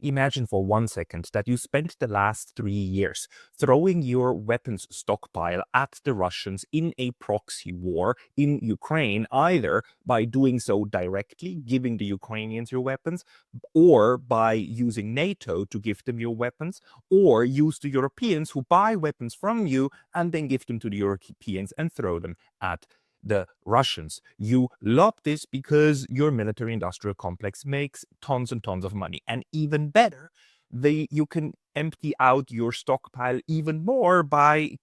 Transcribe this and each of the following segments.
imagine for 1 second that you spent the last 3 years throwing your weapons stockpile at the Russians in a proxy war in Ukraine, either by doing so directly, giving the Ukrainians your weapons, or by using NATO to give them your weapons, or use the Europeans who buy weapons from you and then give them to the Europeans and throw them at the Russians. You love this because your military industrial complex makes tons and tons of money. And even better, you can empty out your stockpile even more by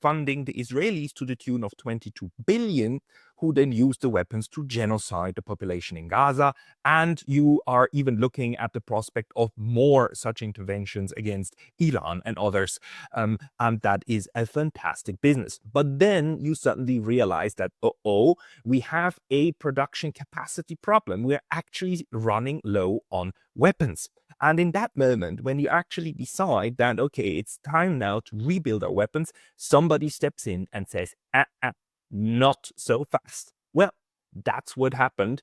funding the Israelis to the tune of 22 billion, who then use the weapons to genocide the population in Gaza. And you are even looking at the prospect of more such interventions against Iran and others. And that is a fantastic business. But then you suddenly realize that, we have a production capacity problem. We're actually running low on weapons. And in that moment, when you actually decide that, okay, it's time now to rebuild our weapons, somebody steps in and says, not so fast. Well, that's what happened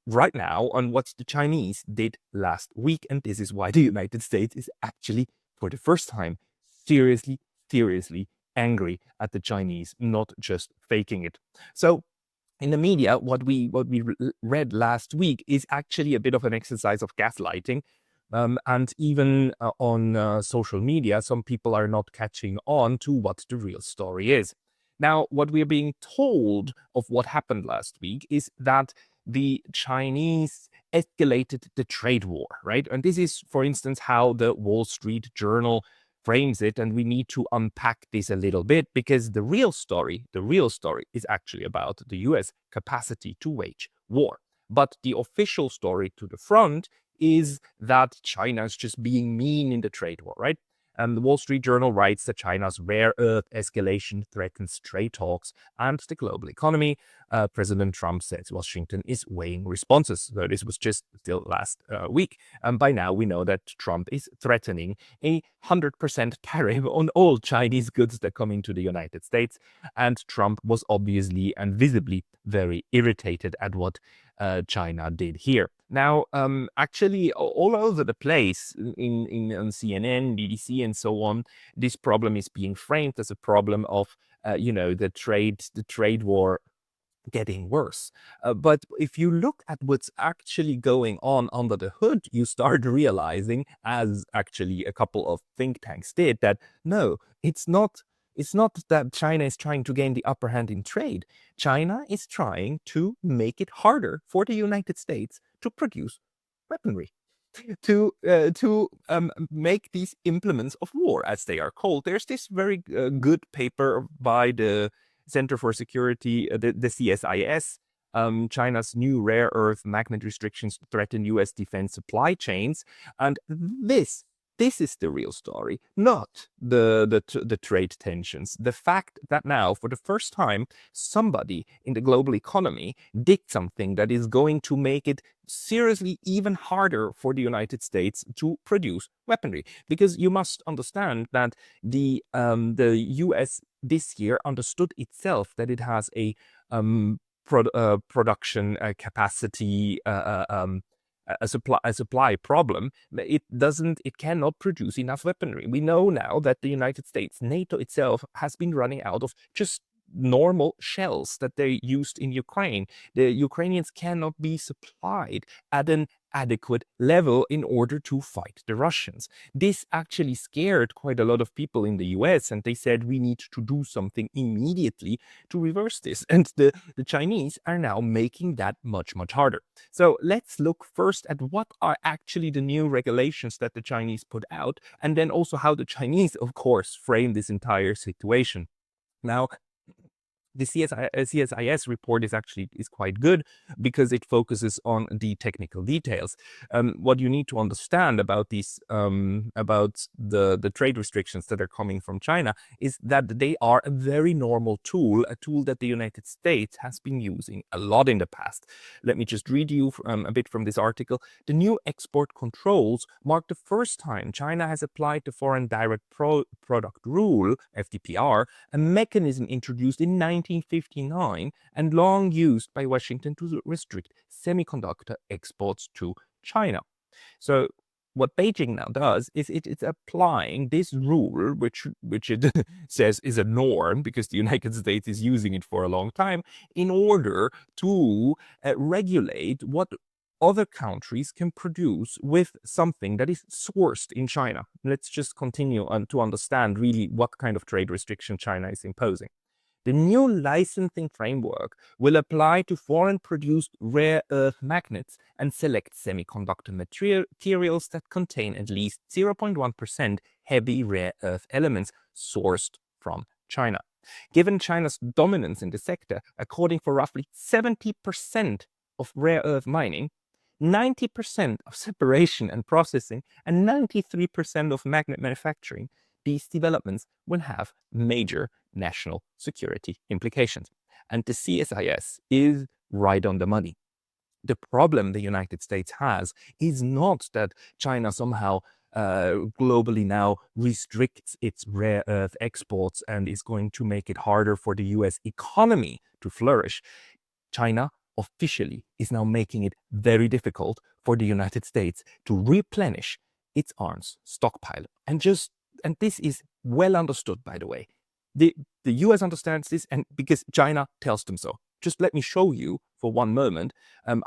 right now on what the Chinese did last week. And this is why the United States is actually, for the first time, seriously angry at the Chinese, not just faking it. So in the media, what we read last week is actually a bit of an exercise of gaslighting. And even on social media, some people are not catching on to what the real story is. Now, what we're being told of what happened last week is that the Chinese escalated the trade war, right? And this is, for instance, how the Wall Street Journal frames it. And we need to unpack this a little bit, because the real story is actually about the US capacity to wage war. But the official story to the front is that China is just being mean in the trade war, right? The Wall Street Journal writes that China's rare earth escalation threatens trade talks and the global economy. President Trump says Washington is weighing responses. So this was just still last week. And by now we know that Trump is threatening a 100% tariff on all Chinese goods that come into the United States. And Trump was obviously and visibly very irritated at what China did here. Now, actually, all over the place on CNN, BBC, and so on, this problem is being framed as a problem of, the trade war getting worse. But if you look at what's actually going on under the hood, you start realizing, as actually a couple of think tanks did, that no, it's not that China is trying to gain the upper hand in trade. China is trying to make it harder for the United States to produce weaponry, to make these implements of war, as they are called. There's this very good paper by the Center for Security, the CSIS. China's new rare earth magnet restrictions threaten U.S. defense supply chains, and this is the real story, not the trade tensions. The fact that now, for the first time, somebody in the global economy did something that is going to make it seriously even harder for the United States to produce weaponry. Because you must understand that the US this year understood itself that it has a production capacity a supply problem. It cannot produce enough weaponry. We know now that the United States, NATO itself, has been running out of just normal shells that they used in Ukraine. The Ukrainians cannot be supplied at an adequate level in order to fight the Russians. This actually scared quite a lot of people in the US, and they said we need to do something immediately to reverse this. And the Chinese are now making that much, much harder. So let's look first at what are actually the new regulations that the Chinese put out, and then also how the Chinese, of course, frame this entire situation. Now, the CSIS report is quite good because it focuses on the technical details. What you need to understand about these about the trade restrictions that are coming from China is that they are a very normal tool, a tool that the United States has been using a lot in the past. Let me just read you a bit from this article. The new export controls mark the first time China has applied the Foreign Direct Product Rule, FDPR, a mechanism introduced in 1959 and long used by Washington to restrict semiconductor exports to China. So what Beijing now does is it's applying this rule, which it says is a norm because the United States is using it for a long time, in order to regulate what other countries can produce with something that is sourced in China. Let's just continue to understand really what kind of trade restriction China is imposing. The new licensing framework will apply to foreign-produced rare earth magnets and select semiconductor materials that contain at least 0.1% heavy rare earth elements sourced from China. Given China's dominance in the sector, accounting for roughly 70% of rare earth mining, 90% of separation and processing, and 93% of magnet manufacturing, these developments will have major national security implications. And the CSIS is right on the money. The problem the United States has is not that China somehow globally now restricts its rare earth exports and is going to make it harder for the US economy to flourish. China officially is now making it very difficult for the United States to replenish its arms stockpile. And this is well understood, by the way. The US understands this, and because China tells them so. Just let me show you for one moment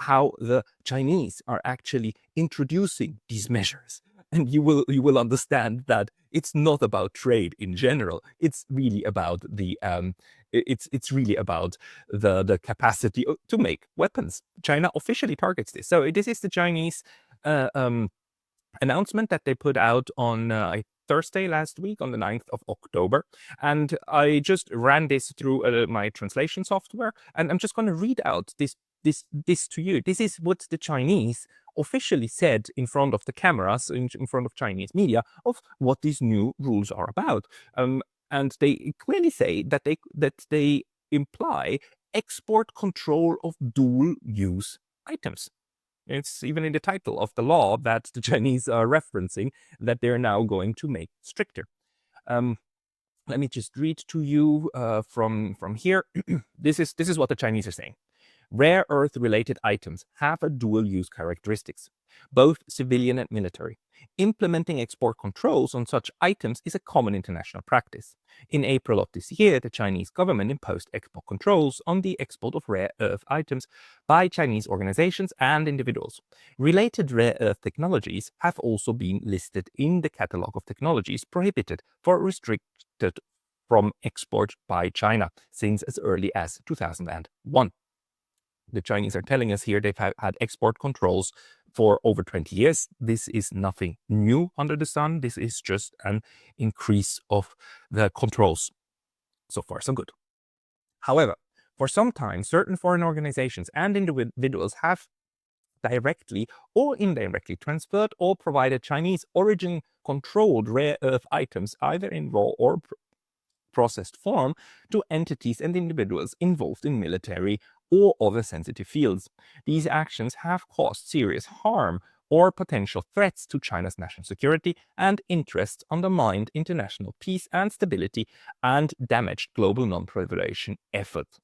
how the Chinese are actually introducing these measures. And you will understand that it's not about trade in general. It's really about the capacity to make weapons. China officially targets this. So this is the Chinese announcement that they put out on Thursday last week, on the 9th of October. And I just ran this through my translation software, and I'm just going to read out this to you. This is what the Chinese officially said in front of the cameras, in front of Chinese media, of what these new rules are about. And they clearly say that they imply export control of dual-use items. It's even in the title of the law that the Chinese are referencing that they're now going to make stricter. Let me just read to you from here. This is what the Chinese are saying. Rare earth-related items have a dual-use characteristics, both civilian and military. Implementing export controls on such items is a common international practice. In April of this year, the Chinese government imposed export controls on the export of rare earth items by Chinese organizations and individuals. Related rare earth technologies have also been listed in the catalog of technologies prohibited or restricted from export by China since as early as 2001. The Chinese are telling us here they've had export controls for over 20 years. This is nothing new under the sun. This is just an increase of the controls. So far, so good. However, for some time, certain foreign organizations and individuals have directly or indirectly transferred or provided Chinese origin controlled rare earth items, either in raw or processed form, to entities and individuals involved in military or other sensitive fields. These actions have caused serious harm or potential threats to China's national security and interests, undermined international peace and stability, and damaged global non-proliferation efforts.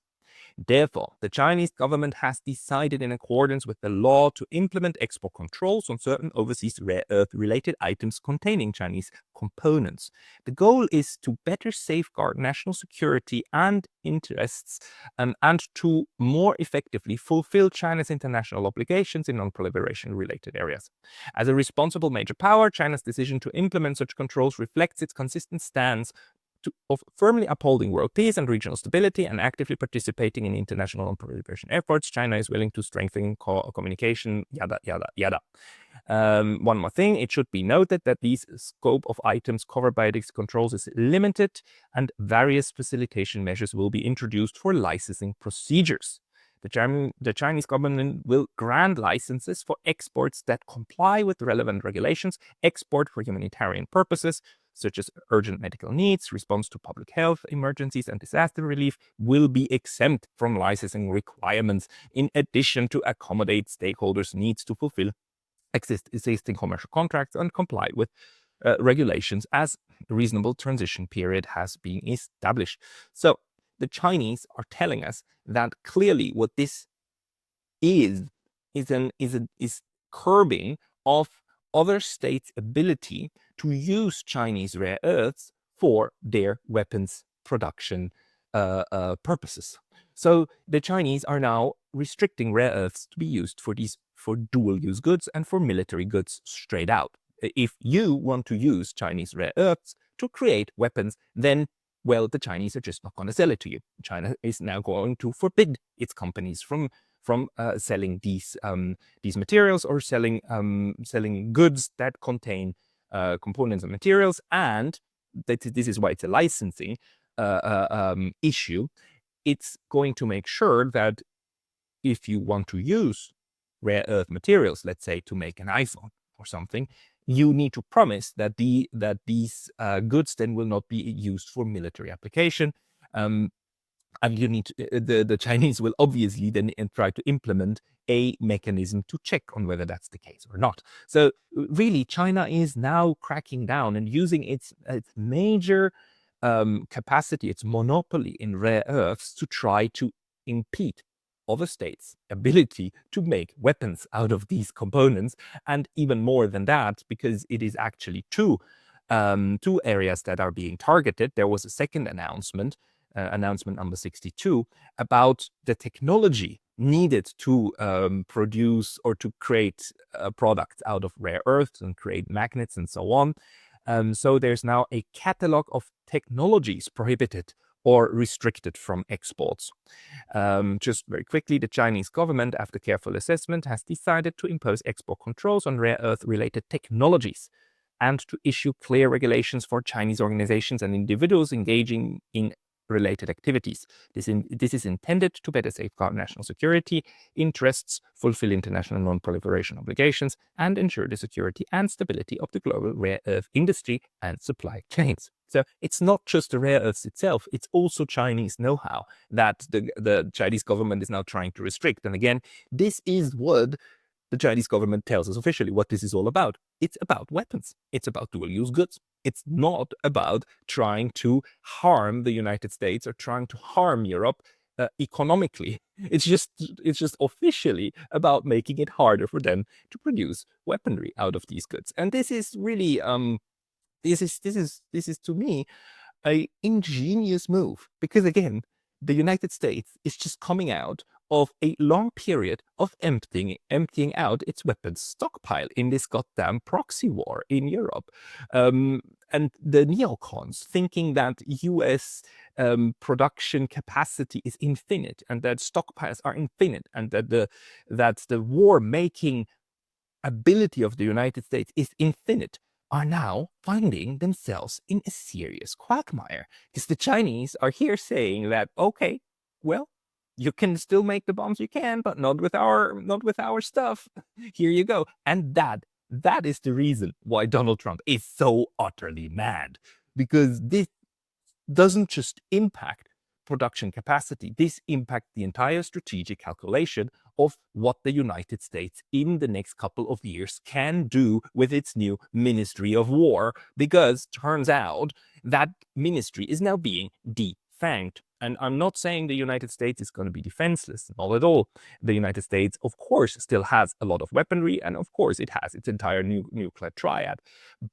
Therefore, the Chinese government has decided, in accordance with the law, to implement export controls on certain overseas rare earth-related items containing Chinese components. The goal is to better safeguard national security and interests, and to more effectively fulfill China's international obligations in non-proliferation-related areas. As a responsible major power, China's decision to implement such controls reflects its consistent stance of firmly upholding world peace and regional stability and actively participating in international non-proliferation efforts. China is willing to strengthen communication, yada, yada, yada. One more thing, it should be noted that the scope of items covered by these controls is limited, and various facilitation measures will be introduced for licensing procedures. The Chinese government will grant licenses for exports that comply with relevant regulations. Export for humanitarian purposes, such as urgent medical needs, response to public health emergencies, and disaster relief, will be exempt from licensing requirements, in addition to accommodate stakeholders' needs to fulfill existing commercial contracts and comply with regulations as a reasonable transition period has been established. So the Chinese are telling us that clearly what this is curbing of other states' ability to use Chinese rare earths for their weapons production purposes. So the Chinese are now restricting rare earths to be used for dual-use goods and for military goods straight out. If you want to use Chinese rare earths to create weapons, then, well, the Chinese are just not going to sell it to you. China is now going to forbid its companies from selling these materials or selling goods that contain components and materials. And this is why it's a licensing issue. It's going to make sure that if you want to use rare earth materials, let's say to make an iPhone or something, you need to promise that these goods then will not be used for military application. And you need the Chinese will obviously then try to implement a mechanism to check on whether that's the case or not. So really, China is now cracking down and using its major capacity, its monopoly in rare earths to try to impede other states' ability to make weapons out of these components. And even more than that, because it is actually two areas that are being targeted. There was a second announcement number 62, about the technology needed to produce or to create products out of rare earths and create magnets and so on. So there's now a catalog of technologies prohibited or restricted from exports. Just very quickly, the Chinese government, after careful assessment, has decided to impose export controls on rare earth-related technologies and to issue clear regulations for Chinese organizations and individuals engaging in related activities. This is intended to better safeguard national security interests, fulfill international non-proliferation obligations, and ensure the security and stability of the global rare earth industry and supply chains. So it's not just the rare earths itself, it's also Chinese know-how that the Chinese government is now trying to restrict. And again, this is what the Chinese government tells us officially what this is all about. It's about weapons. It's about dual-use goods. It's not about trying to harm the United States or trying to harm Europe economically. It's just officially about making it harder for them to produce weaponry out of these goods. And this is really this is to me an ingenious move, because again, the United States is just coming out of a long period of emptying out its weapons stockpile in this goddamn proxy war in Europe. And the neocons thinking that US production capacity is infinite and that stockpiles are infinite and that the war-making ability of the United States is infinite, are now finding themselves in a serious quagmire. Because the Chinese are here saying that, okay, well, you can still make the bombs you can, but not with our stuff. Here you go. And that is the reason why Donald Trump is so utterly mad. Because this doesn't just impact production capacity. This impacts the entire strategic calculation of what the United States in the next couple of years can do with its new Ministry of War, because turns out that ministry is now being defanged. And I'm not saying the United States is going to be defenseless, not at all. The United States, of course, still has a lot of weaponry, and of course it has its entire nuclear triad.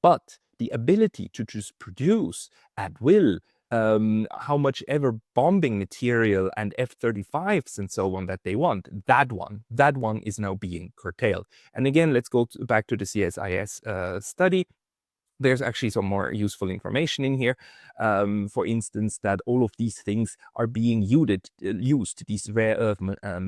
But the ability to just produce at will how much ever bombing material and F-35s and so on that they want, that one is now being curtailed. And again, let's go back to the CSIS study. There's actually some more useful information in here. For instance, that all of these things are being used, these rare earth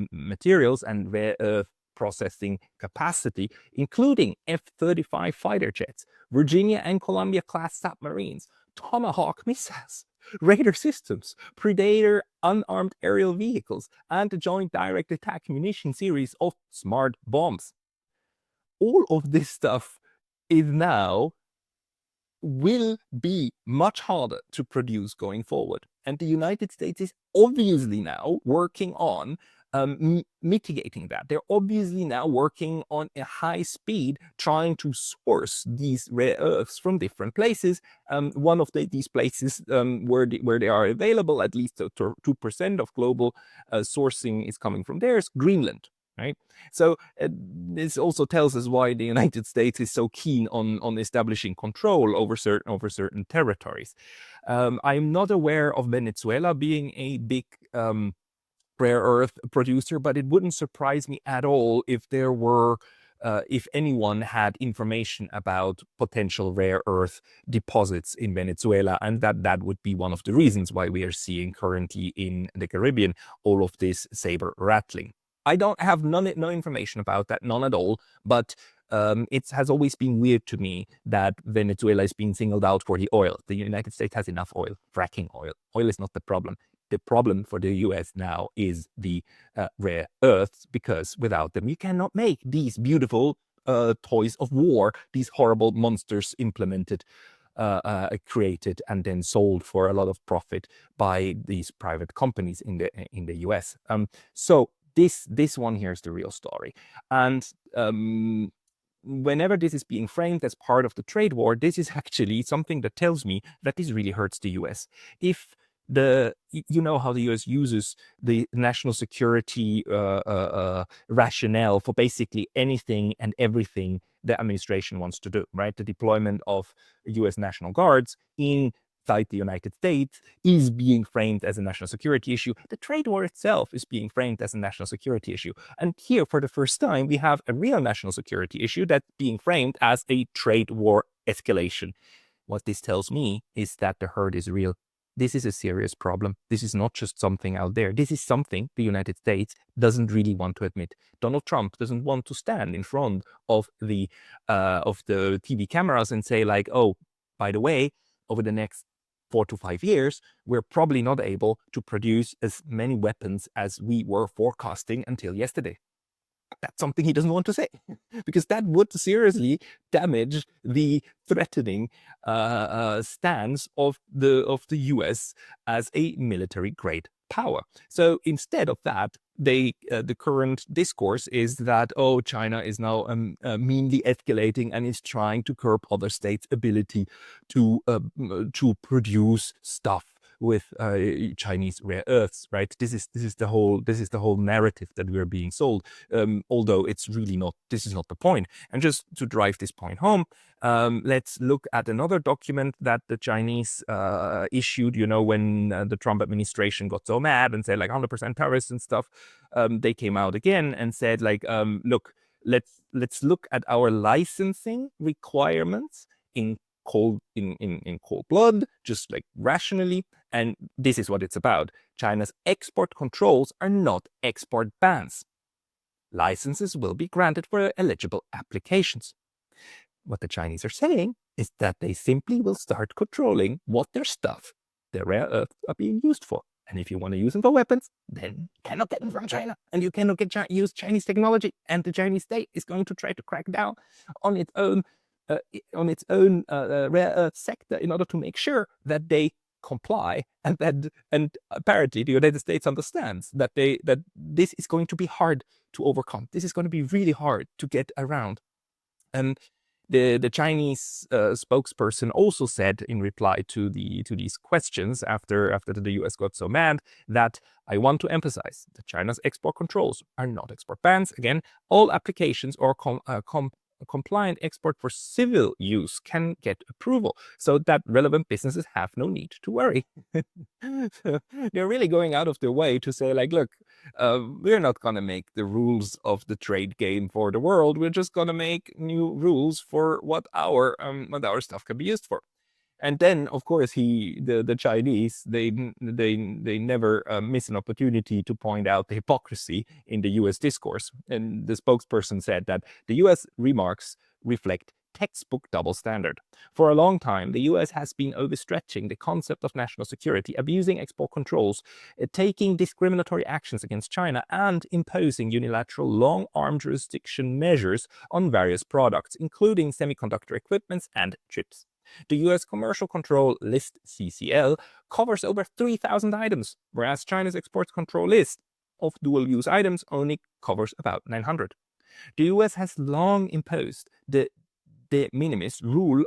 materials and rare earth processing capacity, including F-35 fighter jets, Virginia and Columbia class submarines, Tomahawk missiles, radar systems, Predator unarmed aerial vehicles, and the Joint Direct Attack Munition series of smart bombs. All of this stuff is now will be much harder to produce going forward. And the United States is obviously now working on mitigating that. They're obviously now working on a high speed, trying to source these rare earths from different places. One of these places where they are available, at least 2% of global sourcing is coming from there, is Greenland. right? So this also tells us why the United States is so keen on establishing control over certain territories. I'm not aware of Venezuela being a big rare earth producer, but it wouldn't surprise me at all if there were, if anyone had information about potential rare earth deposits in Venezuela, and that would be one of the reasons why we are seeing currently in the Caribbean all of this saber rattling. I don't have no information about that, none at all, but it has always been weird to me that Venezuela is being singled out for the oil. The United States has enough oil, fracking oil. Oil is not the problem. The problem for the US now is the rare earths, because without them you cannot make these beautiful toys of war, these horrible monsters implemented, created, and then sold for a lot of profit by these private companies in the US. So this one here is the real story, and whenever this is being framed as part of the trade war, this is actually something that tells me that this really hurts the US. If you know how the US uses the national security rationale for basically anything and everything the administration wants to do, right? The deployment of US National Guards inside the United States is being framed as a national security issue. The trade war itself is being framed as a national security issue. And here, for the first time, we have a real national security issue that's being framed as a trade war escalation. What this tells me is that the hurt is real. This is a serious problem. This is not just something out there. This is something the United States doesn't really want to admit. Donald Trump doesn't want to stand in front of the TV cameras and say like, oh, by the way, over the next 4 to 5 years, we're probably not able to produce as many weapons as we were forecasting until yesterday. That's something he doesn't want to say, because that would seriously damage the threatening stance of the US as a military great power. So instead of that, the current discourse is that, oh, China is now meanly escalating and is trying to curb other states' ability to produce stuff with Chinese rare earths, right? This is the whole narrative that we are being sold. Although it's really not. This is not the point. And just to drive this point home, let's look at another document that the Chinese issued. You know, when the Trump administration got so mad and said like 100% tariffs and stuff, they came out again and said like, look, let's look at our licensing requirements in cold blood, just like rationally. And this is what it's about. China's export controls are not export bans. Licenses will be granted for eligible applications. What the Chinese are saying is that they simply will start controlling what their stuff, their rare earths, are being used for. And if you want to use them for weapons, then you cannot get them from China. And you cannot use Chinese technology. And the Chinese state is going to try to crack down on its own rare earth sector in order to make sure that they comply, and apparently the United States understands that this is going to be hard to overcome. This is going to be really hard to get around. And the Chinese spokesperson also said in reply to these questions after the US got so mad that I want to emphasize that China's export controls are not export bans. Again, all applications or compliant export for civil use can get approval, so that relevant businesses have no need to worry. So they're really going out of their way to say like, look, we're not going to make the rules of the trade game for the world. We're just going to make new rules for what our stuff can be used for. And then, of course, the Chinese, they never miss an opportunity to point out the hypocrisy in the U.S. discourse. And the spokesperson said that the U.S. remarks reflect textbook double standard. For a long time, the U.S. has been overstretching the concept of national security, abusing export controls, taking discriminatory actions against China, and imposing unilateral long-arm jurisdiction measures on various products, including semiconductor equipments and chips. The US Commercial Control List, CCL, covers over 3,000 items, whereas China's Export Control List of dual-use items only covers about 900. The US has long imposed the de minimis rule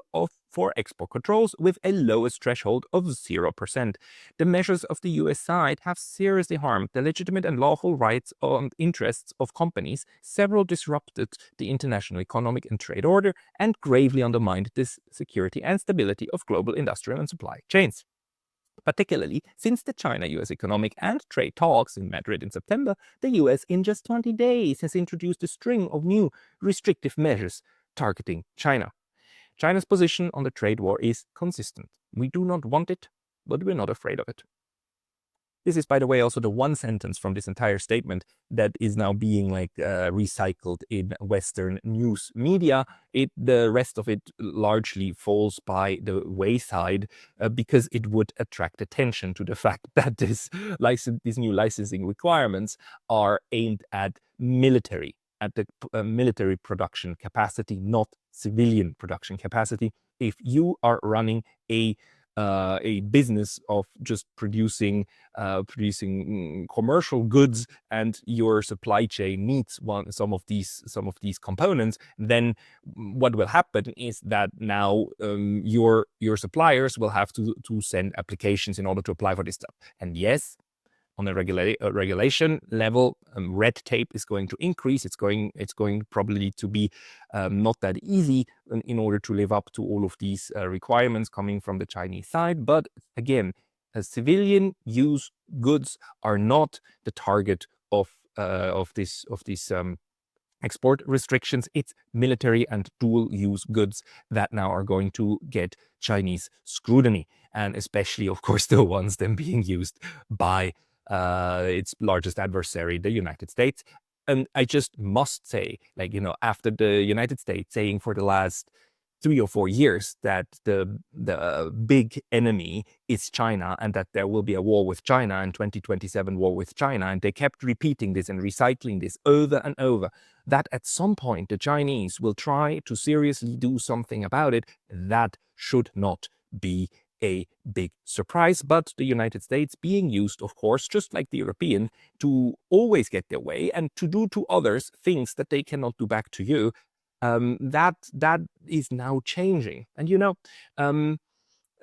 for export controls with a lowest threshold of 0%. The measures of the US side have seriously harmed the legitimate and lawful rights and interests of companies. Several disrupted the international economic and trade order and gravely undermined the security and stability of global industrial and supply chains. Particularly since the China-US economic and trade talks in Madrid in September, the US in just 20 days has introduced a string of new restrictive measures targeting China. China's position on the trade war is consistent. We do not want it, but we're not afraid of it. This is, by the way, also the one sentence from this entire statement that is now being recycled in Western news media. The rest of it largely falls by the wayside because it would attract attention to the fact that these new licensing requirements are aimed at the military production capacity, not civilian production capacity. If you are running a business of just producing commercial goods, and your supply chain needs some of these components, then what will happen is that now your suppliers will have to send applications in order to apply for this stuff. And yes, on a regulation level, red tape is going to increase. It's going probably to be not that easy in order to live up to all of these requirements coming from the Chinese side. But again, civilian use goods are not the target of these export restrictions. It's military and dual use goods that now are going to get Chinese scrutiny, and especially, of course, the ones then being used by its largest adversary, the United States. And I just must say, after the United States saying for the last 3 or 4 years that the big enemy is China and that there will be a war with China in 2027, war with China, and they kept repeating this and recycling this over and over, that at some point the Chinese will try to seriously do something about it, that should not be a big surprise. But the United States being used, of course, just like the European, to always get their way and to do to others things that they cannot do back to you, that is now changing. And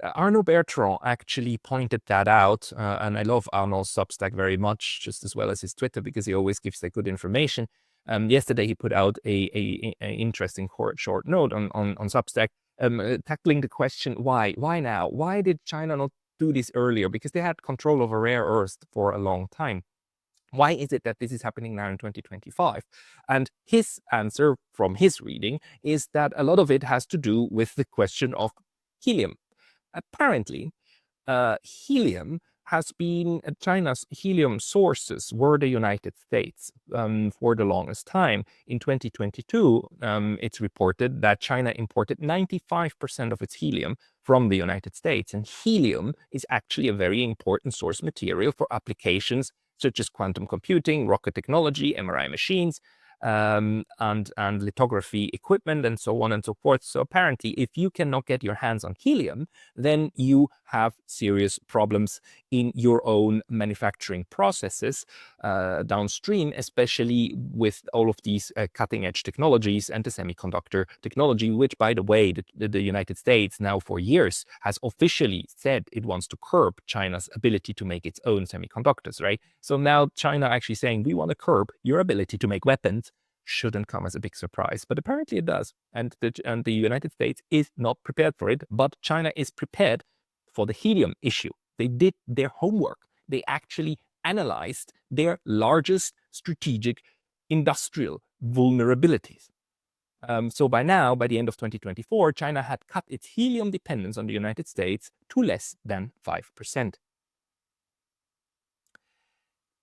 Arnaud Bertrand actually pointed that out, and I love Arnaud's Substack very much, just as well as his Twitter, because he always gives good information. Yesterday he put out a interesting short note on Substack, tackling the question, why now? Why did China not do this earlier? Because they had control over rare earths for a long time. Why is it that this is happening now in 2025? And his answer from his reading is that a lot of it has to do with the question of helium. Apparently, helium has been China's helium sources were the United States for the longest time. In 2022, it's reported that China imported 95% of its helium from the United States. And helium is actually a very important source material for applications such as quantum computing, rocket technology, MRI machines, and lithography equipment, and so on and so forth. So apparently, if you cannot get your hands on helium, then you have serious problems in your own manufacturing processes downstream, especially with all of these cutting-edge technologies and the semiconductor technology, which, by the way, the United States now for years has officially said it wants to curb China's ability to make its own semiconductors, right? So now China actually saying, we want to curb your ability to make weapons, shouldn't come as a big surprise, but apparently it does. And the United States is not prepared for it, but China is prepared for the helium issue. They did their homework. They actually analyzed their largest strategic industrial vulnerabilities. So by now, by the end of 2024, China had cut its helium dependence on the United States to less than 5%.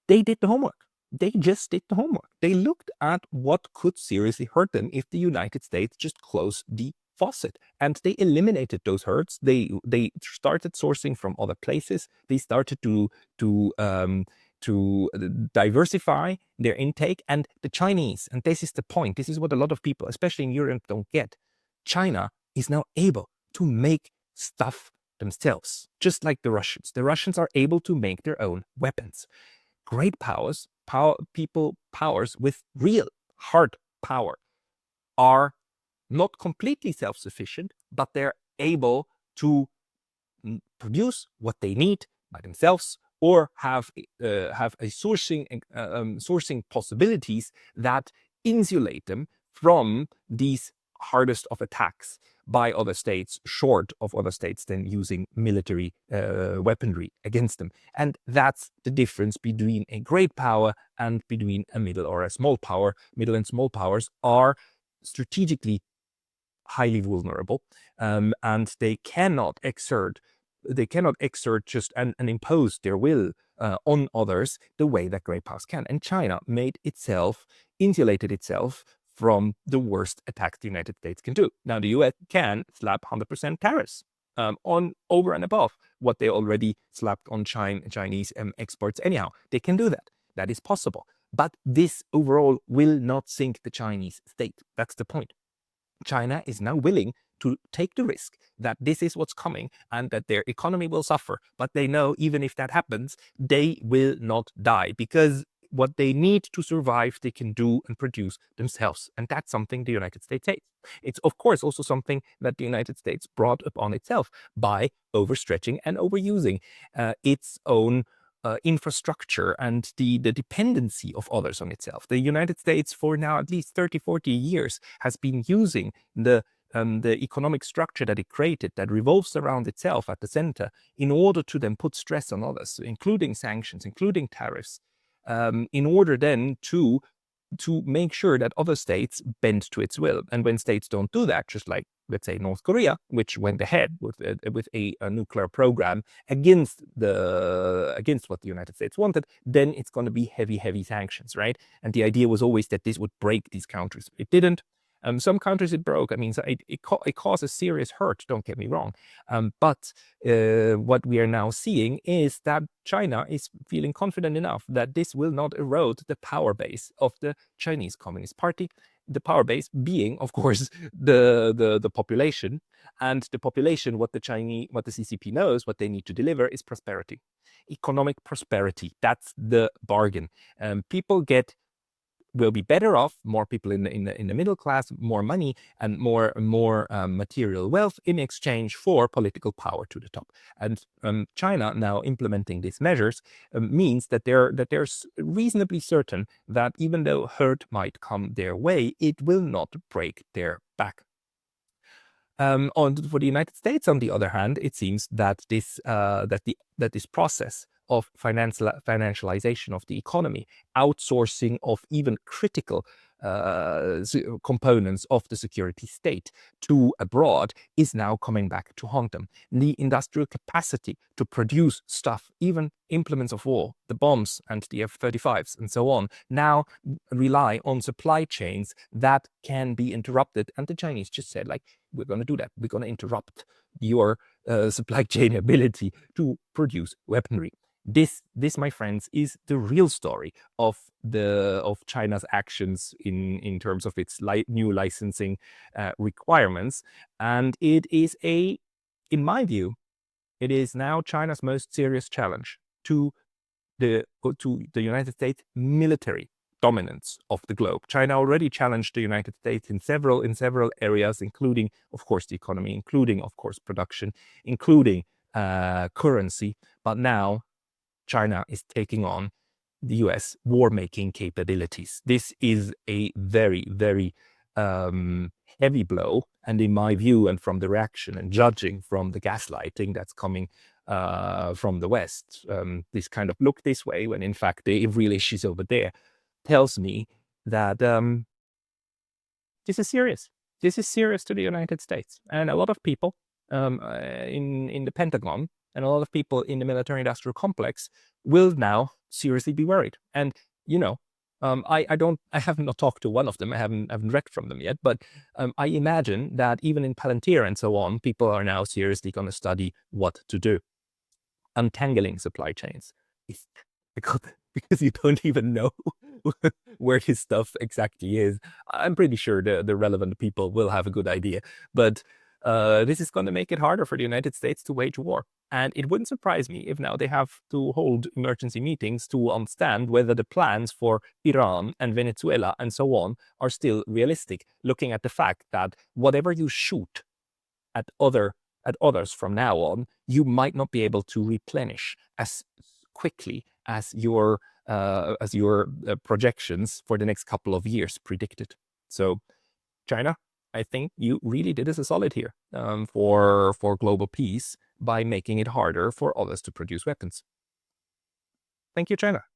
They did the homework. They just did the homework. They looked at what could seriously hurt them if the United States just closed the faucet, and they eliminated those hurts. They started sourcing from other places. They started to diversify their intake. And the Chinese, and this is the point, this is what a lot of people, especially in Europe, don't get. China is now able to make stuff themselves, just like the Russians. The Russians are able to make their own weapons. Great powers with real hard power are not completely self-sufficient, but they're able to produce what they need by themselves, or have a sourcing possibilities that insulate them from these hardest of attacks by other states, short of other states then using military weaponry against them. And that's the difference between a great power and between a middle or a small power. Middle and small powers are strategically highly vulnerable, and they cannot exert just and impose their will on others the way that great powers can. And China insulated itself from the worst attacks the United States can do. Now the US can slap 100% tariffs on over and above what they already slapped on Chinese exports. Anyhow, they can do that. That is possible. But this overall will not sink the Chinese state. That's the point. China is now willing to take the risk that this is what's coming and that their economy will suffer. But they know even if that happens, they will not die, because what they need to survive, they can do and produce themselves. And that's something the United States hates. It's, of course, also something that the United States brought upon itself by overstretching and overusing its own infrastructure and the dependency of others on itself. The United States, for now at least 30, 40 years, has been using the economic structure that it created, that revolves around itself at the center, in order to then put stress on others, including sanctions, including tariffs, in order then to make sure that other states bend to its will. And when states don't do that, just like, let's say, North Korea, which went ahead with a nuclear program against what the United States wanted, then it's going to be heavy sanctions, right? And the idea was always that this would break these countries. It didn't. Some countries it broke. I mean, so it causes serious hurt, don't get me wrong. But what we are now seeing is that China is feeling confident enough that this will not erode the power base of the Chinese Communist Party. The power base being, of course, the population. And the population, what the CCP knows, what they need to deliver is prosperity. Economic prosperity. That's the bargain. People will be better off, more people in the middle class, more money and more material wealth in exchange for political power to the top. And China now implementing these measures means that they're reasonably certain that even though hurt might come their way, it will not break their back. For the United States, on the other hand, it seems that this process of financialization of the economy, outsourcing of even critical components of the security state to abroad, is now coming back to haunt them. The industrial capacity to produce stuff, even implements of war, the bombs and the F-35s and so on, now rely on supply chains that can be interrupted. And the Chinese just said, like, we're going to do that. We're going to interrupt your supply chain ability to produce weaponry. This, my friends, is the real story of China's actions in terms of its new licensing requirements, and it is in my view, it is now China's most serious challenge to the United States military dominance of the globe. China already challenged the United States in several areas, including, of course, the economy, including, of course, production, including currency, but now China is taking on the US war-making capabilities. This is a very heavy blow, and in my view, and from the reaction and judging from the gaslighting that's coming from the West, this kind of look this way when in fact the real issues over there, tells me that this is serious. This is serious to the United States, and a lot of people in the Pentagon and a lot of people in the military-industrial complex will now seriously be worried. And I have not talked to one of them. I haven't read from them yet. But I imagine that even in Palantir and so on, people are now seriously going to study what to do. Untangling supply chains is because you don't even know where this stuff exactly is. I'm pretty sure the relevant people will have a good idea, but this is going to make it harder for the United States to wage war. And it wouldn't surprise me if now they have to hold emergency meetings to understand whether the plans for Iran and Venezuela and so on are still realistic, looking at the fact that whatever you shoot at others from now on, you might not be able to replenish as quickly as your projections for the next couple of years predicted. So China, I think you really did us a solid here for global peace by making it harder for others to produce weapons. Thank you, China.